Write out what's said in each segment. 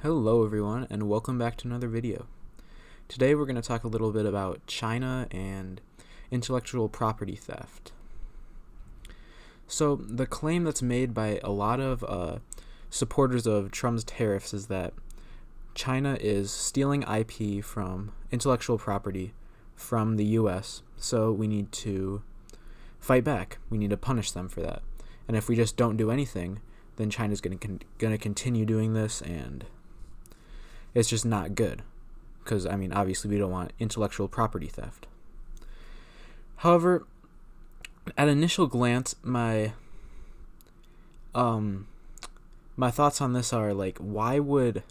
Hello everyone, and welcome back to another video. Today we're going to talk a little bit about China and intellectual property theft. So the claim that's made by a lot of supporters of Trump's tariffs is that China is stealing IP from intellectual property from the US, so we need to fight back. We need to punish them for that. And if we just don't do anything, then China's going to continue doing this, and it's just not good. Because, I mean, obviously we don't want intellectual property theft. However, at initial glance, my thoughts on this are like, why would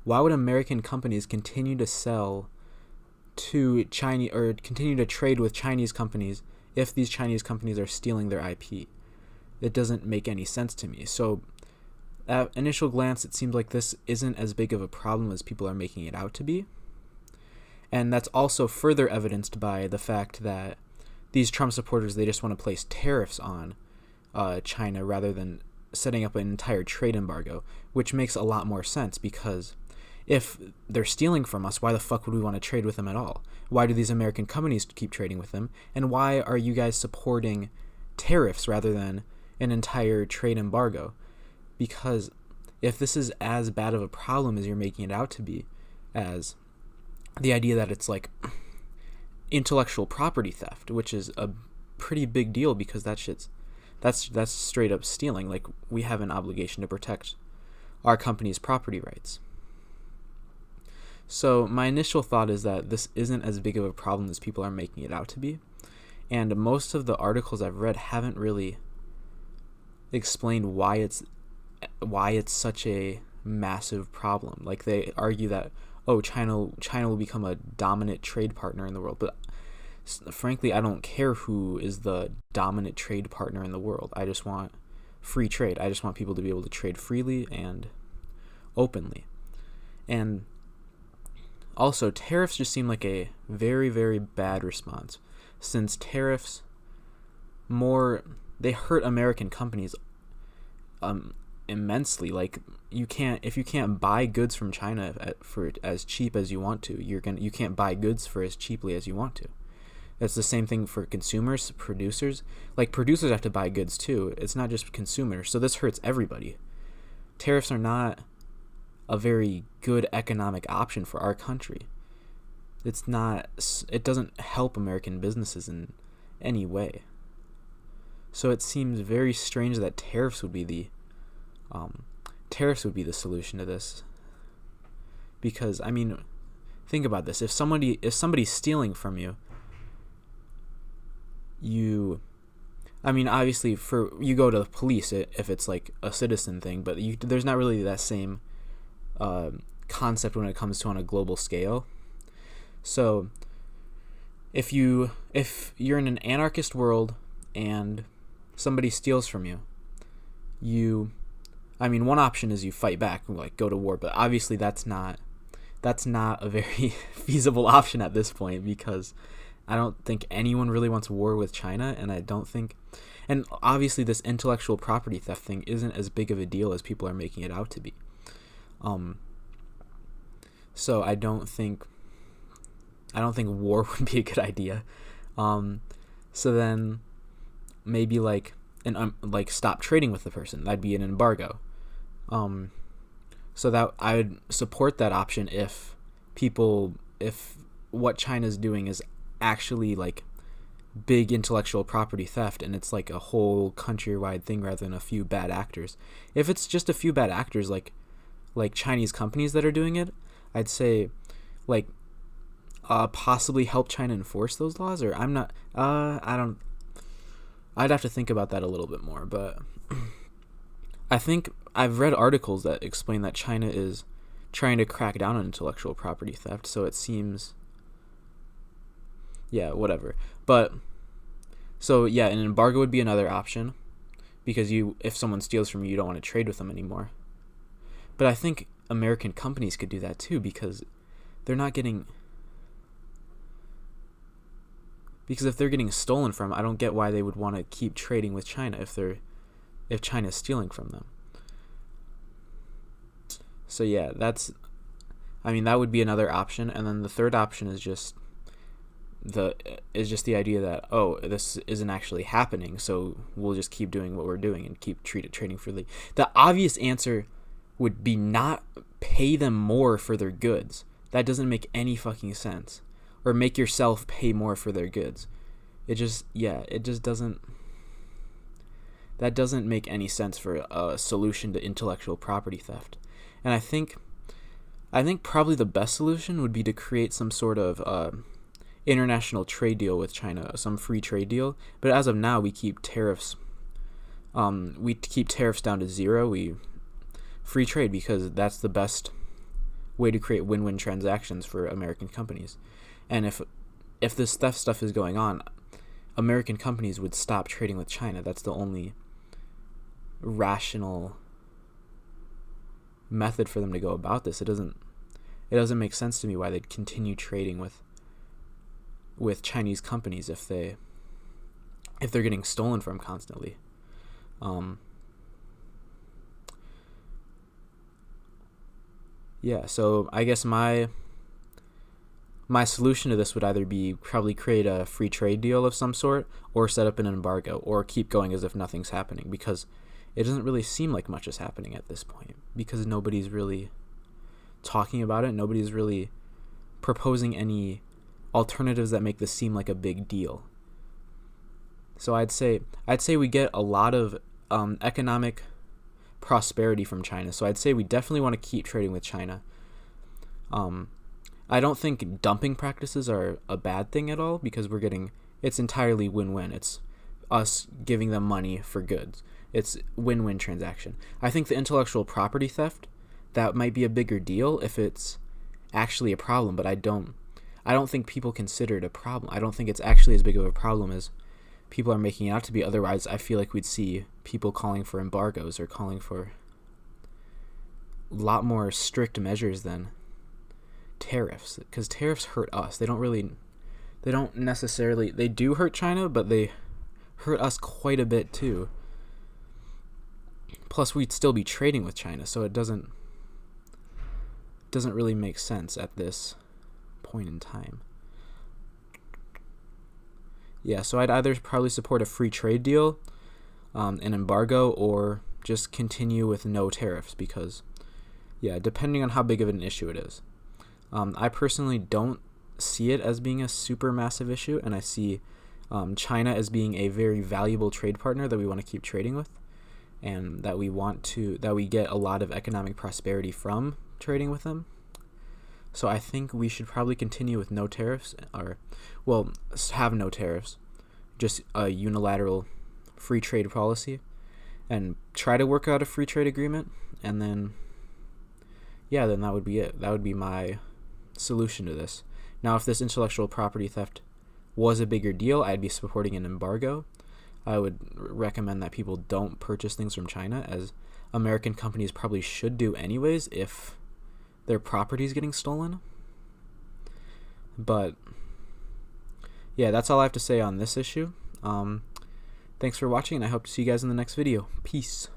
American companies continue to sell to Chinese, or continue to trade with Chinese companies if these Chinese companies are stealing their IP? It doesn't make any sense to me. So at initial glance, it seems like this isn't as big of a problem as people are making it out to be. And that's also further evidenced by the fact that these Trump supporters, they just want to place tariffs on China rather than setting up an entire trade embargo, which makes a lot more sense, because if they're stealing from us, why the fuck would we want to trade with them at all? Why do these American companies keep trading with them? And why are you guys supporting tariffs rather than an entire trade embargo? Because if this is as bad of a problem as you're making it out to be, as the idea that it's like intellectual property theft, which is a pretty big deal, because that's straight up stealing. Like, we have an obligation to protect our company's property rights. So my initial thought is that this isn't as big of a problem as people are making it out to be, and most of the articles I've read haven't really explained why it's such a massive problem. Like, they argue that, oh, China will become a dominant trade partner in the world, but frankly, I don't care who is the dominant trade partner in the world. I just want free trade. I just want people to be able to trade freely and openly. And also, tariffs just seem like a very, very bad response, since tariffs they hurt American companies immensely. Like, if you can't buy goods from China for as cheap as you want to, you can't buy goods for as cheaply as you want to. That's the same thing for consumers, producers. Like, producers have to buy goods too. It's not just consumers. So this hurts everybody. Tariffs are not a very good economic option for our country. It doesn't help American businesses in any way. So it seems very strange that tariffs would be the solution to this. Because, I mean, think about this: if somebody's stealing from you, obviously, you go to the police if it's like a citizen thing, but there's not really that same concept when it comes to on a global scale. So if you're in an anarchist world and somebody steals from you, one option is you fight back, like go to war, but obviously that's not a very feasible option at this point, because I don't think anyone really wants war with China, and obviously this intellectual property theft thing isn't as big of a deal as people are making it out to be. So I don't think war would be a good idea. So then maybe like stop trading with the person. That'd be an embargo. So that I would support that option if what China's doing is actually like big intellectual property theft, and it's like a whole countrywide thing rather than a few bad actors. If it's just a few bad actors like Chinese companies that are doing it, I'd say possibly help China enforce those laws, or I'd have to think about that a little bit more, but I think I've read articles that explain that China is trying to crack down on intellectual property theft, so it seems, yeah, whatever. But so yeah, an embargo would be another option, because if someone steals from you, you don't want to trade with them anymore. But I think American companies could do that too, because if they're getting stolen from, I don't get why they would want to keep trading with China if China is stealing from them. So yeah, that would be another option. And then the third option is just the idea that, oh, this isn't actually happening, so we'll just keep doing what we're doing and keep trading freely. The obvious answer would be not pay them more for their goods. That doesn't make any fucking sense. Or make yourself pay more for their goods. It just doesn't. That doesn't make any sense for a solution to intellectual property theft. And I think probably the best solution would be to create some sort of international trade deal with China, some free trade deal. But as of now, we keep tariffs. We keep tariffs down to zero. We free trade because that's the best way to create win-win transactions for American companies. And if this theft stuff is going on, American companies would stop trading with China. That's the only rational method for them to go about this. It doesn't make sense to me why they'd continue trading with Chinese companies if they're getting stolen from constantly. Yeah, so I guess my solution to this would either be probably create a free trade deal of some sort, or set up an embargo, or keep going as if nothing's happening, because it doesn't really seem like much is happening at this point, because nobody's really talking about it. Nobody's really proposing any alternatives that make this seem like a big deal. So I'd say we get a lot of economic prosperity from China. So I'd say we definitely want to keep trading with China. I don't think dumping practices are a bad thing at all, because it's entirely win-win. It's us giving them money for goods. It's win-win transaction. I think the intellectual property theft, that might be a bigger deal if it's actually a problem, but I don't think people consider it a problem. I don't think it's actually as big of a problem as people are making it out to be. Otherwise, I feel like we'd see people calling for embargoes or calling for a lot more strict measures than tariffs, because tariffs hurt us. They don't necessarily, they do hurt China, but they hurt us quite a bit too. Plus, we'd still be trading with China, so it doesn't really make sense at this point in time. Yeah, so I'd either probably support a free trade deal, an embargo, or just continue with no tariffs, because, yeah, depending on how big of an issue it is. I personally don't see it as being a super massive issue, and I see China as being a very valuable trade partner that we want to keep trading with, and that we get a lot of economic prosperity from trading with them. So I think we should probably continue with no tariffs, have no tariffs, just a unilateral free trade policy, and try to work out a free trade agreement, and then that would be it. That would be my solution to this. Now, if this intellectual property theft was a bigger deal, I'd be supporting an embargo. I would recommend that people don't purchase things from China, as American companies probably should do anyways if their property is getting stolen. But yeah, that's all I have to say on this issue. Thanks for watching, and I hope to see you guys in the next video. Peace.